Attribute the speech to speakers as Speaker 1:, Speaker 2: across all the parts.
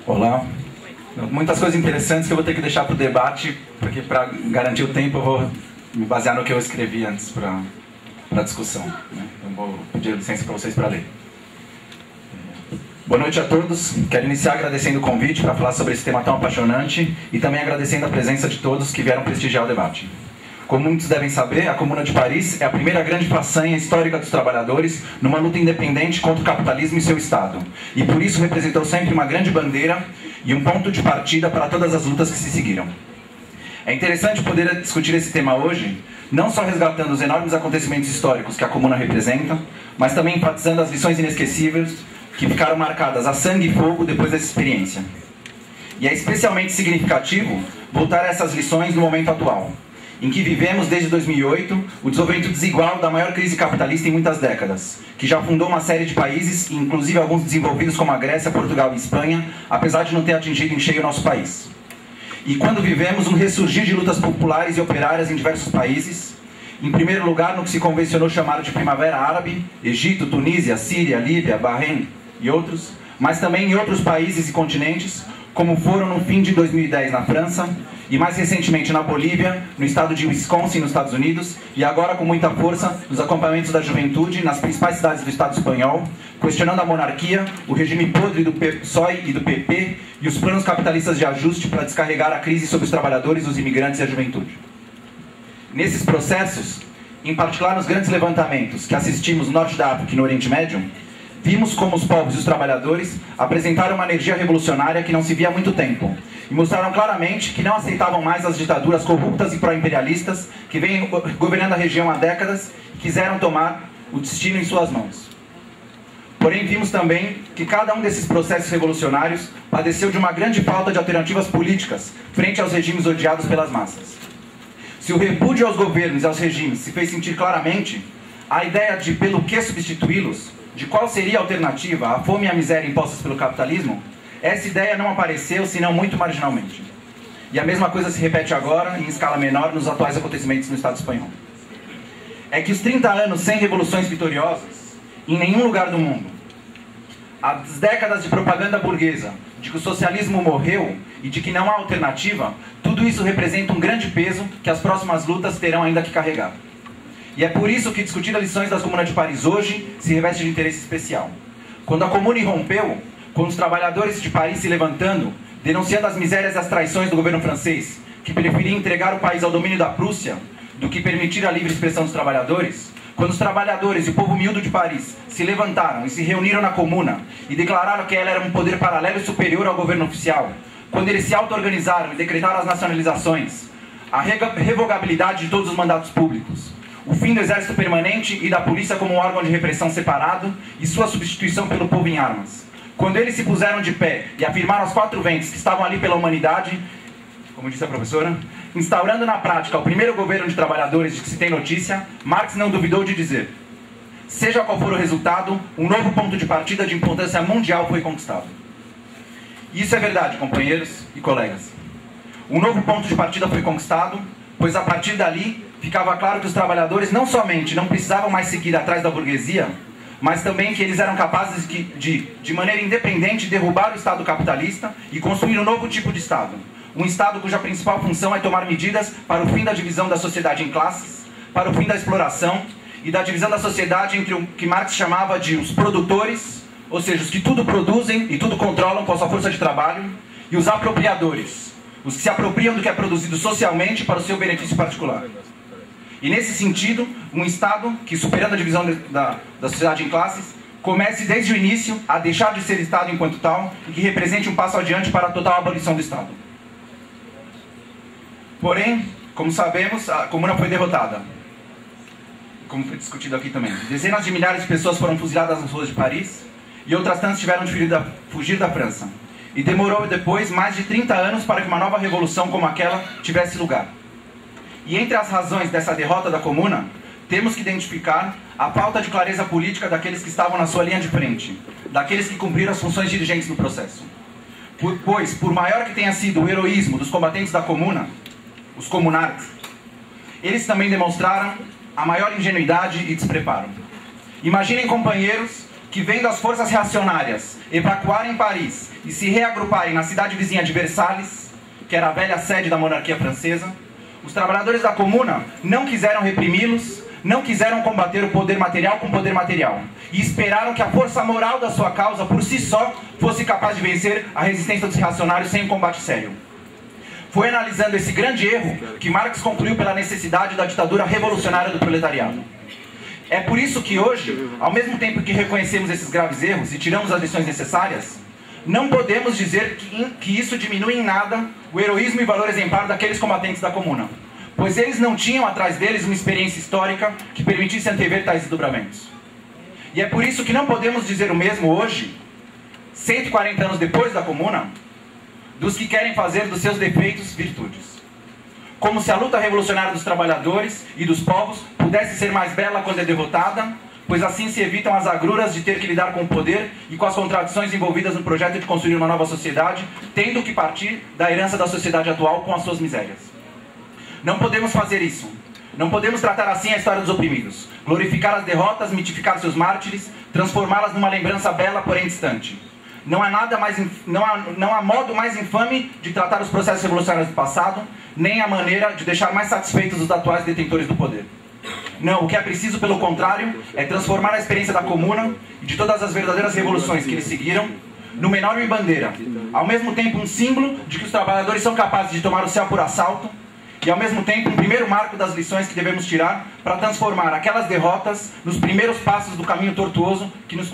Speaker 1: Olá. Muitas coisas interessantes que eu vou ter que deixar para o debate, porque para garantir o tempo eu vou me basear no que eu escrevi antes para a discussão, né? Então vou pedir licença para vocês para ler. Boa noite a todos. Quero iniciar agradecendo o convite para falar sobre esse tema tão apaixonante e também agradecendo a presença de todos que vieram prestigiar o debate. Como muitos devem saber, a Comuna de Paris é a primeira grande façanha histórica dos trabalhadores numa luta independente contra o capitalismo e seu Estado. E por isso representou sempre uma grande bandeira e um ponto de partida para todas as lutas que se seguiram. É interessante poder discutir esse tema hoje, não só resgatando os enormes acontecimentos históricos que a Comuna representa, mas também enfatizando as lições inesquecíveis que ficaram marcadas a sangue e fogo depois dessa experiência. E é especialmente significativo voltar a essas lições no momento atual, em que vivemos desde 2008 o desenvolvimento desigual da maior crise capitalista em muitas décadas, que já afundou uma série de países, inclusive alguns desenvolvidos como a Grécia, Portugal e Espanha, apesar de não ter atingido em cheio o nosso país. E quando vivemos um ressurgir de lutas populares e operárias em diversos países, em primeiro lugar no que se convencionou chamar de Primavera Árabe, Egito, Tunísia, Síria, Líbia, Bahrein e outros, mas também em outros países e continentes, como foram no fim de 2010 na França, e mais recentemente na Bolívia, no estado de Wisconsin, nos Estados Unidos, e agora com muita força nos acampamentos da juventude nas principais cidades do estado espanhol, questionando a monarquia, o regime podre do PSOE e do PP e os planos capitalistas de ajuste para descarregar a crise sobre os trabalhadores, os imigrantes e a juventude. Nesses processos, em particular nos grandes levantamentos que assistimos no norte da África e no Oriente Médio, vimos como os povos e os trabalhadores apresentaram uma energia revolucionária que não se via há muito tempo, e mostraram claramente que não aceitavam mais as ditaduras corruptas e pró-imperialistas que vêm governando a região há décadas e quiseram tomar o destino em suas mãos. Porém, vimos também que cada um desses processos revolucionários padeceu de uma grande falta de alternativas políticas frente aos regimes odiados pelas massas. Se o repúdio aos governos e aos regimes se fez sentir claramente, a ideia de pelo que substituí-los, de qual seria a alternativa à fome e à miséria impostas pelo capitalismo, essa ideia não apareceu, senão muito marginalmente. E a mesma coisa se repete agora, em escala menor, nos atuais acontecimentos no Estado espanhol. É que os 30 anos sem revoluções vitoriosas, em nenhum lugar do mundo, as décadas de propaganda burguesa, de que o socialismo morreu e de que não há alternativa, tudo isso representa um grande peso que as próximas lutas terão ainda que carregar. E é por isso que discutir as lições das Comunas de Paris hoje se reveste de interesse especial. Quando a Comuna irrompeu, com os trabalhadores de Paris se levantando, denunciando as misérias e as traições do governo francês, que preferia entregar o país ao domínio da Prússia do que permitir a livre expressão dos trabalhadores, quando os trabalhadores e o povo miúdo de Paris se levantaram e se reuniram na Comuna e declararam que ela era um poder paralelo e superior ao governo oficial, quando eles se auto-organizaram e decretaram as nacionalizações, a revogabilidade de todos os mandatos públicos, o fim do exército permanente e da polícia como um órgão de repressão separado e sua substituição pelo povo em armas. Quando eles se puseram de pé e afirmaram aos quatro ventos que estavam ali pela humanidade, como disse a professora, instaurando na prática o primeiro governo de trabalhadores de que se tem notícia, Marx não duvidou de dizer: seja qual for o resultado, um novo ponto de partida de importância mundial foi conquistado. Isso é verdade, companheiros e colegas. Um novo ponto de partida foi conquistado, pois a partir dali ficava claro que os trabalhadores não somente não precisavam mais seguir atrás da burguesia, mas também que eles eram capazes de maneira independente, derrubar o Estado capitalista e construir um novo tipo de Estado. Um Estado cuja principal função é tomar medidas para o fim da divisão da sociedade em classes, para o fim da exploração e da divisão da sociedade entre o que Marx chamava de os produtores, ou seja, os que tudo produzem e tudo controlam com a sua força de trabalho, e os apropriadores, os que se apropriam do que é produzido socialmente para o seu benefício particular. E nesse sentido, um Estado que, superando a divisão da sociedade em classes, comece desde o início a deixar de ser Estado enquanto tal e que represente um passo adiante para a total abolição do Estado. Porém, como sabemos, a Comuna foi derrotada, como foi discutido aqui também. Dezenas de milhares de pessoas foram fuziladas nas ruas de Paris e outras tantas tiveram de fugir da França. E demorou depois mais de 30 anos para que uma nova revolução como aquela tivesse lugar. E entre as razões dessa derrota da Comuna, temos que identificar a falta de clareza política daqueles que estavam na sua linha de frente, daqueles que cumpriram as funções dirigentes no processo. Pois, por maior que tenha sido o heroísmo dos combatentes da Comuna, os comunards, eles também demonstraram a maior ingenuidade e despreparo. Imaginem, companheiros, que, vendo as forças reacionárias evacuarem Paris e se reagruparem na cidade vizinha de Versalhes, que era a velha sede da monarquia francesa, os trabalhadores da Comuna não quiseram reprimi-los, não quiseram combater o poder material com poder material, e esperaram que a força moral da sua causa, por si só, fosse capaz de vencer a resistência dos reacionários sem um combate sério. Foi analisando esse grande erro que Marx concluiu pela necessidade da ditadura revolucionária do proletariado. É por isso que hoje, ao mesmo tempo que reconhecemos esses graves erros e tiramos as lições necessárias, não podemos dizer que isso diminui em nada o heroísmo e valor exemplar daqueles combatentes da Comuna, pois eles não tinham atrás deles uma experiência histórica que permitisse antever tais desdobramentos. E é por isso que não podemos dizer o mesmo hoje, 140 anos depois da Comuna, dos que querem fazer dos seus defeitos virtudes. Como se a luta revolucionária dos trabalhadores e dos povos pudesse ser mais bela quando é derrotada, pois assim se evitam as agruras de ter que lidar com o poder e com as contradições envolvidas no projeto de construir uma nova sociedade, tendo que partir da herança da sociedade atual com as suas misérias. Não podemos fazer isso. Não podemos tratar assim a história dos oprimidos, glorificar as derrotas, mitificar seus mártires, transformá-las numa lembrança bela, porém distante. Não há modo mais infame de tratar os processos revolucionários do passado, nem a maneira de deixar mais satisfeitos os atuais detentores do poder. Não, o que é preciso, pelo contrário, é transformar a experiência da Comuna e de todas as verdadeiras revoluções que eles seguiram numa enorme bandeira, ao mesmo tempo um símbolo de que os trabalhadores são capazes de tomar o céu por assalto, e ao mesmo tempo um primeiro marco das lições que devemos tirar para transformar aquelas derrotas nos primeiros passos do caminho tortuoso que nos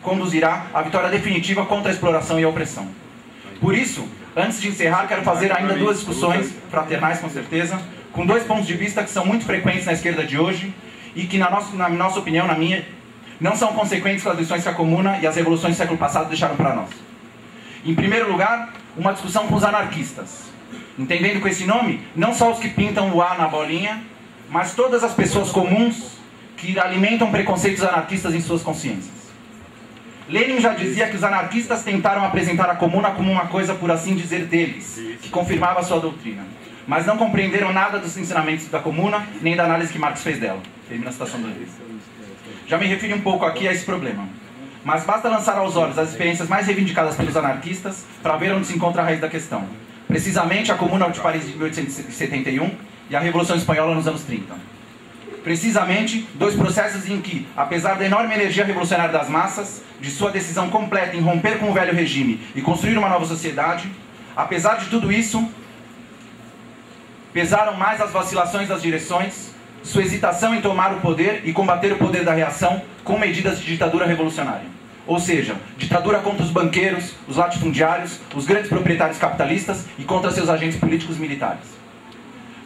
Speaker 1: conduzirá à vitória definitiva contra a exploração e a opressão. Por isso, antes de encerrar, quero fazer ainda duas discussões, fraternais com certeza, com dois pontos de vista que são muito frequentes na esquerda de hoje e que, na nossa opinião, na minha, não são consequentes com as lições que a Comuna e as revoluções do século passado deixaram para nós. Em primeiro lugar, uma discussão com os anarquistas. Entendendo com esse nome, não só os que pintam o A na bolinha, mas todas as pessoas comuns que alimentam preconceitos anarquistas em suas consciências. Lenin já dizia que os anarquistas tentaram apresentar a Comuna como uma coisa, por assim dizer, deles, que confirmava a sua doutrina, mas não compreenderam nada dos ensinamentos da Comuna, nem da análise que Marx fez dela. Termina a citação do livro. Já me refiro um pouco aqui a esse problema, mas basta lançar aos olhos as experiências mais reivindicadas pelos anarquistas para ver onde se encontra a raiz da questão. Precisamente a Comuna de Paris de 1871 e a Revolução Espanhola nos anos 30. Precisamente, dois processos em que, apesar da enorme energia revolucionária das massas, de sua decisão completa em romper com o velho regime e construir uma nova sociedade, apesar de tudo isso, pesaram mais as vacilações das direções, sua hesitação em tomar o poder e combater o poder da reação com medidas de ditadura revolucionária. Ou seja, ditadura contra os banqueiros, os latifundiários, os grandes proprietários capitalistas e contra seus agentes políticos militares.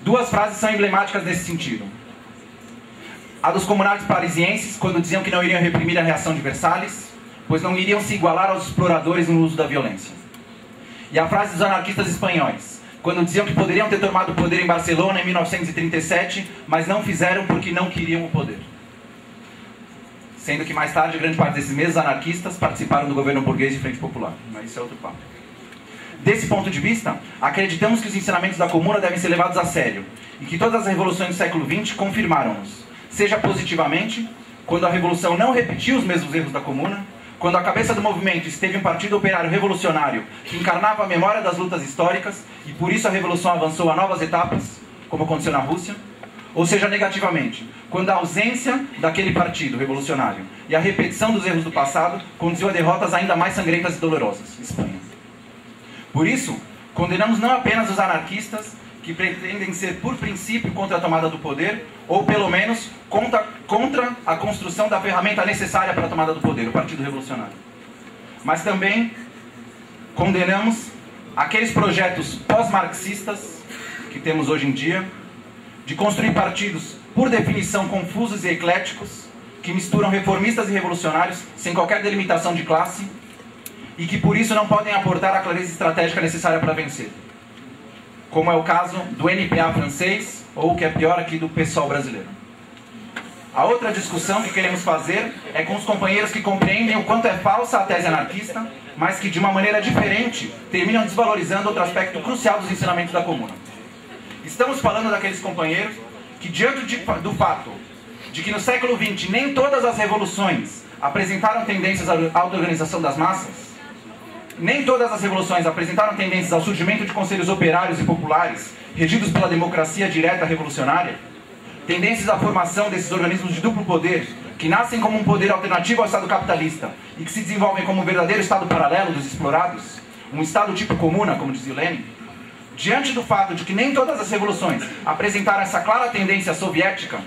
Speaker 1: Duas frases são emblemáticas nesse sentido. A dos comunários parisienses, quando diziam que não iriam reprimir a reação de Versalhes, pois não iriam se igualar aos exploradores no uso da violência. E a frase dos anarquistas espanhóis, quando diziam que poderiam ter tomado o poder em Barcelona em 1937, mas não fizeram porque não queriam o poder. Sendo que mais tarde, grande parte desses mesmos anarquistas participaram do governo burguês de Frente Popular. Mas isso é outro papo. Desse ponto de vista, acreditamos que os ensinamentos da Comuna devem ser levados a sério e que todas as revoluções do século XX confirmaram-nos, seja positivamente, quando a revolução não repetiu os mesmos erros da Comuna, quando à cabeça do movimento esteve um partido operário revolucionário que encarnava a memória das lutas históricas e por isso a revolução avançou a novas etapas, como aconteceu na Rússia, ou seja, negativamente, quando a ausência daquele partido revolucionário e a repetição dos erros do passado conduziu a derrotas ainda mais sangrentas e dolorosas. Espanha. Por isso, condenamos não apenas os anarquistas que pretendem ser por princípio contra a tomada do poder, ou pelo menos contra a construção da ferramenta necessária para a tomada do poder, o Partido Revolucionário. Mas também condenamos aqueles projetos pós-marxistas que temos hoje em dia, de construir partidos, por definição, confusos e ecléticos, que misturam reformistas e revolucionários sem qualquer delimitação de classe e que por isso não podem aportar a clareza estratégica necessária para vencer. Como é o caso do NPA francês ou, o que é pior aqui, do PSOL brasileiro. A outra discussão que queremos fazer é com os companheiros que compreendem o quanto é falsa a tese anarquista, mas que de uma maneira diferente terminam desvalorizando outro aspecto crucial dos ensinamentos da Comuna. Estamos falando daqueles companheiros que, diante do fato de que no século XX nem todas as revoluções apresentaram tendências à auto-organização das massas? Nem todas as revoluções apresentaram tendências ao surgimento de conselhos operários e populares, regidos pela democracia direta revolucionária? Tendências à formação desses organismos de duplo poder, que nascem como um poder alternativo ao Estado capitalista e que se desenvolvem como um verdadeiro Estado paralelo dos explorados? Um Estado tipo comuna, como dizia Lenin? Diante do fato de que nem todas as revoluções apresentaram essa clara tendência soviética,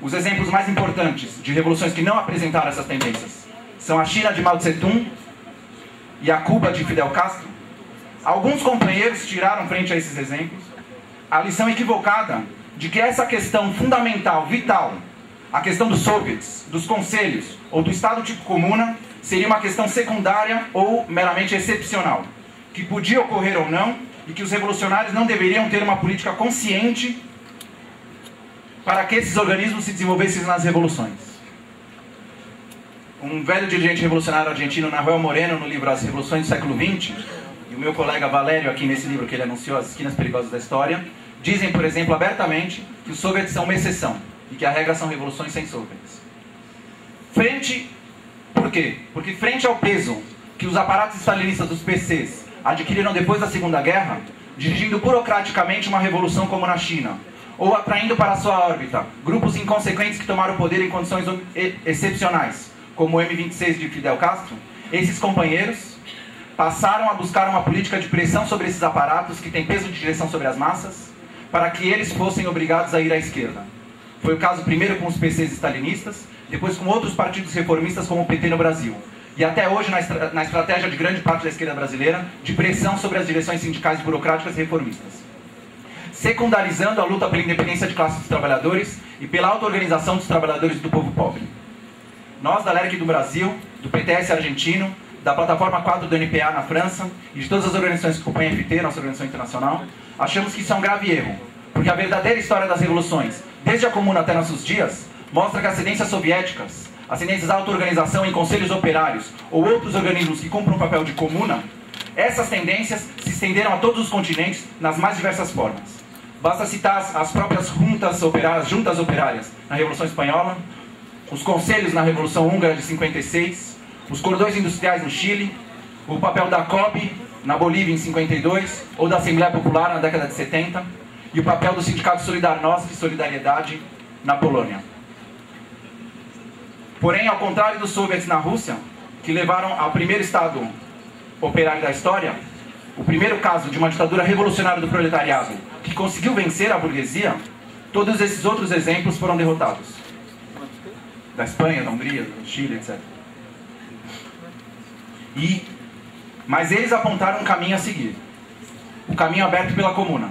Speaker 1: os exemplos mais importantes de revoluções que não apresentaram essas tendências são a China de Mao Tse-tung e a Cuba de Fidel Castro. Alguns companheiros tiraram, frente a esses exemplos, a lição equivocada de que essa questão fundamental, vital, a questão dos soviets, dos conselhos ou do Estado tipo comuna, seria uma questão secundária ou meramente excepcional, que podia ocorrer ou não, e que os revolucionários não deveriam ter uma política consciente para que esses organismos se desenvolvessem nas revoluções. Um velho dirigente revolucionário argentino, Nahuel Moreno, no livro As Revoluções do Século XX, e o meu colega Valério, aqui nesse livro que ele anunciou, As Esquinas Perigosas da História, dizem, por exemplo, abertamente que os soviets são uma exceção e que a regra são revoluções sem soviets. Por quê? Porque frente ao peso que os aparatos stalinistas dos PCs adquiriram depois da Segunda Guerra, dirigindo burocraticamente uma revolução como na China, ou atraindo para sua órbita grupos inconsequentes que tomaram o poder em condições excepcionais, como o M26 de Fidel Castro, esses companheiros passaram a buscar uma política de pressão sobre esses aparatos que têm peso de direção sobre as massas, para que eles fossem obrigados a ir à esquerda. Foi o caso primeiro com os PCs stalinistas, depois com outros partidos reformistas como o PT no Brasil, e até hoje na estratégia de grande parte da esquerda brasileira de pressão sobre as direções sindicais burocráticas e reformistas, secundarizando a luta pela independência de classe dos trabalhadores e pela auto-organização dos trabalhadores do povo pobre. Nós, da LERC do Brasil, do PTS argentino, da Plataforma 4 do NPA na França e de todas as organizações que acompanham a FT, nossa organização internacional, achamos que isso é um grave erro, porque a verdadeira história das revoluções, desde a Comuna até nossos dias, mostra que as tendências soviéticas, as tendências à auto-organização em conselhos operários ou outros organismos que cumprem um papel de comuna, essas tendências se estenderam a todos os continentes nas mais diversas formas. Basta citar as próprias juntas operárias na Revolução Espanhola, os conselhos na Revolução Húngara de 56, os cordões industriais no Chile, o papel da COB na Bolívia em 52, ou da Assembleia Popular na década de 70, e o papel do Sindicato Solidarnosc e Solidariedade na Polônia. Porém, ao contrário dos soviets na Rússia, que levaram ao primeiro Estado operário da história, o primeiro caso de uma ditadura revolucionária do proletariado que conseguiu vencer a burguesia, todos esses outros exemplos foram derrotados. Da Espanha, da Hungria, do Chile, etc. Mas eles apontaram um caminho a seguir. O caminho aberto pela Comuna.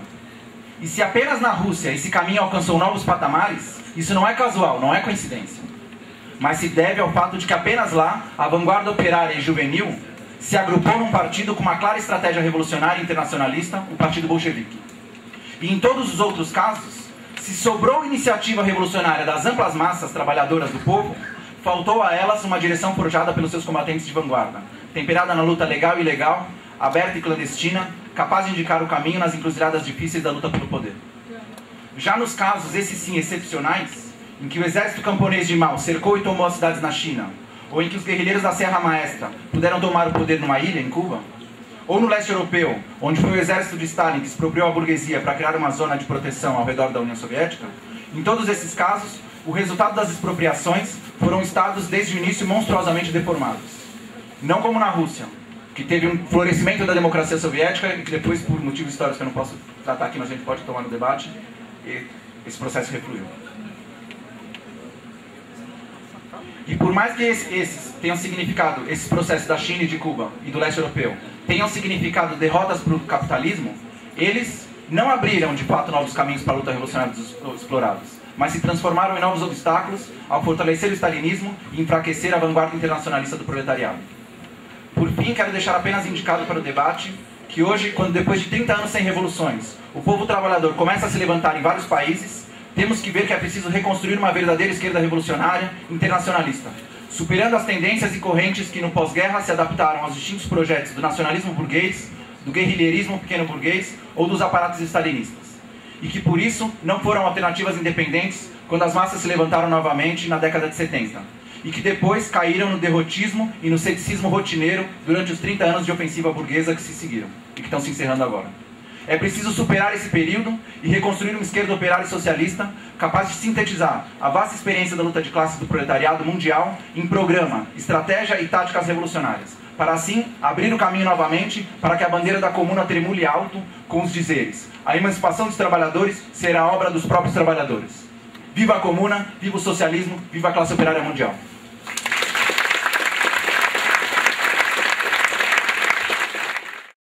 Speaker 1: E se apenas na Rússia esse caminho alcançou novos patamares, isso não é casual, não é coincidência. Mas se deve ao fato de que apenas lá, a vanguarda operária e juvenil se agrupou num partido com uma clara estratégia revolucionária e internacionalista, o Partido Bolchevique. E em todos os outros casos, se sobrou iniciativa revolucionária das amplas massas trabalhadoras do povo, faltou a elas uma direção forjada pelos seus combatentes de vanguarda, temperada na luta legal e ilegal, aberta e clandestina, capaz de indicar o caminho nas encruzilhadas difíceis da luta pelo poder. Já nos casos, esses sim excepcionais, em que o exército camponês de Mao cercou e tomou as cidades na China, ou em que os guerrilheiros da Serra Maestra puderam tomar o poder numa ilha, em Cuba, ou no leste europeu, onde foi o exército de Stalin que expropriou a burguesia para criar uma zona de proteção ao redor da União Soviética, em todos esses casos, o resultado das expropriações foram estados desde o início monstruosamente deformados. Não como na Rússia, que teve um florescimento da democracia soviética e que depois, por motivos históricos que eu não posso tratar aqui, mas a gente pode tomar no debate, esse processo refluiu. E por mais que esses tenham significado, esses processos da China e de Cuba e do leste europeu, tenham significado derrotas para o capitalismo, eles não abriram de fato novos caminhos para a luta revolucionária dos explorados, mas se transformaram em novos obstáculos ao fortalecer o stalinismo e enfraquecer a vanguarda internacionalista do proletariado. Por fim, quero deixar apenas indicado para o debate que hoje, quando depois de 30 anos sem revoluções, o povo trabalhador começa a se levantar em vários países, temos que ver que é preciso reconstruir uma verdadeira esquerda revolucionária internacionalista, superando as tendências e correntes que no pós-guerra se adaptaram aos distintos projetos do nacionalismo burguês, do guerrilheirismo pequeno burguês ou dos aparatos stalinistas, e que por isso não foram alternativas independentes quando as massas se levantaram novamente na década de 70, e que depois caíram no derrotismo e no ceticismo rotineiro durante os 30 anos de ofensiva burguesa que se seguiram e que estão se encerrando agora. É preciso superar esse período e reconstruir uma esquerda operária e socialista capaz de sintetizar a vasta experiência da luta de classes do proletariado mundial em programa, estratégia e táticas revolucionárias, para assim abrir o caminho novamente para que a bandeira da comuna tremule alto com os dizeres: a emancipação dos trabalhadores será obra dos próprios trabalhadores. Viva a comuna, viva o socialismo, viva a classe operária mundial.